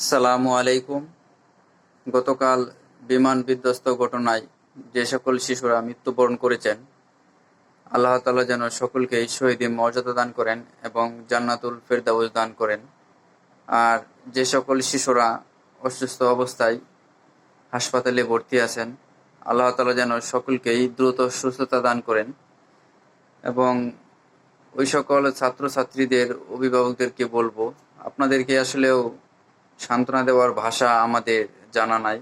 সালামু আলাইকুম। গতকাল বিমান বিধ্বস্ত ঘটনায় যে সকল শিশুরা মৃত্যুবরণ করেছেন, আল্লাহ তাআলা যেন সকলকেই শহীদ মর্যাদা দান করেন এবং জান্নাতুল ফেরদাউস দান করেন। আর যে সকল শিশুরা অসুস্থ অবস্থায় হাসপাতালে ভর্তি আছেন, আল্লাহ তাআলা যেন সকলকেই দ্রুত সুস্থতা দান করেন এবং ওই সকল ছাত্রছাত্রীদের অভিভাবকদেরকে বলবো, আপনাদেরকে আসলেও সান্ত্বনা দেওয়ার ভাষা আমাদের জানা নাই।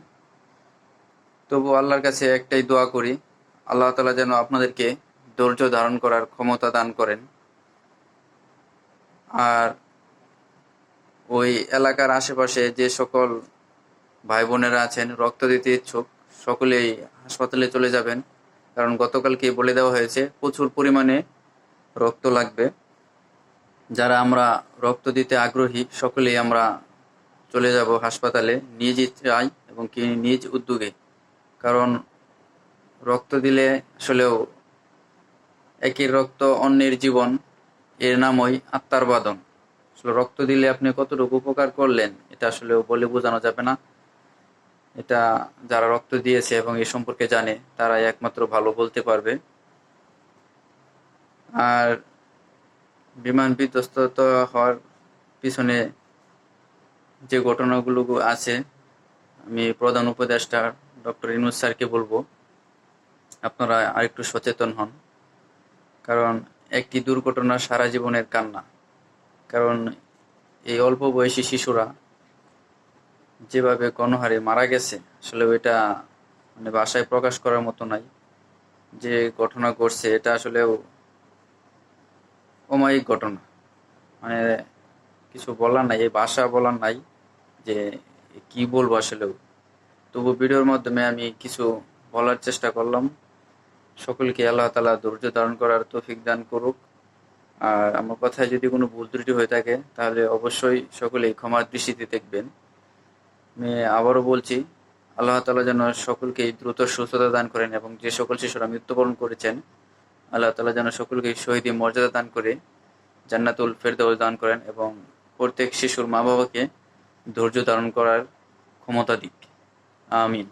তবু আল্লাহর কাছে একটাই দোয়া করি, আল্লাহ তাআলা যেন আপনাদেরকে ধৈর্য ধারণ করার ক্ষমতা দান করেন। আর ওই এলাকার আশেপাশে যে সকল ভাই বোনেরা আছেন রক্ত দিতে ইচ্ছুক, সকলেই হাসপাতালে চলে যাবেন, কারণ গতকালকে বলে দেওয়া হয়েছে প্রচুর পরিমাণে রক্ত লাগবে। যারা আমরা রক্ত দিতে আগ্রহী সকলেই আমরা চলে যাব হাসপাতালে নিজ ইচ্ছায় এবং কি নিজ উদ্যোগে। কারণ রক্ত দিলে আসলেও একের রক্ত অন্যের জীবন, এর নামই আত্মার বাঁধন। আসলে রক্ত দিলে আপনি কতটুকু উপকার করলেন এটা আসলে বলে বোঝানো যাবে না। এটা যারা রক্ত দিয়েছে এবং এ সম্পর্কে জানে তারাই একমাত্র ভালো বলতে পারবে। আর বিমান বিধ্বস্ত হওয়ার পিছনে যে ঘটনাগুলো আছে, আমি প্রধান উপদেষ্টা ডক্টর ইউনূস স্যারকে বলবো আপনারা আরেকটু সচেতন হন। কারণ একটি দুর্ঘটনা সারা জীবনের কান্না। কারণ এই অল্প বয়সী শিশুরা যেভাবে গণহারে মারা গেছে, আসলে এটা মানে ভাষায় প্রকাশ করার মতো নাই। যে ঘটনা ঘটছে এটা আসলেও অমায়িক ঘটনা, মানে কিছু বলার নাই, এই ভাষা বলার নাই যে কি বলবো আসলেও। তবু ভিডিওর মাধ্যমে আমি কিছু বলার চেষ্টা করলাম। সকলকে আল্লাহ তাআলা ধৈর্য ধারণ করার তৌফিক দান করুক। আর আমার কথায় যদি কোনো ভুল ত্রুটি হয়ে থাকে তাহলে অবশ্যই সকলেই ক্ষমার দৃষ্টিতে দেখবেন। আমি আবারও বলছি, আল্লাহ তাআলা যেন সকলকেই দ্রুত সুস্থতা দান করেন এবং যে সকল শিশুরা মৃত্যুবরণ করেছেন, আল্লাহ তাআলা যেন সকলকেই শহীদের মর্যাদা দান করে জান্নাতুল ফেরদাউস দান করেন এবং প্রত্যেক শিশুর মা বাবাকে ধৈর্য ধারণ করার ক্ষমতা দিক। আমিন।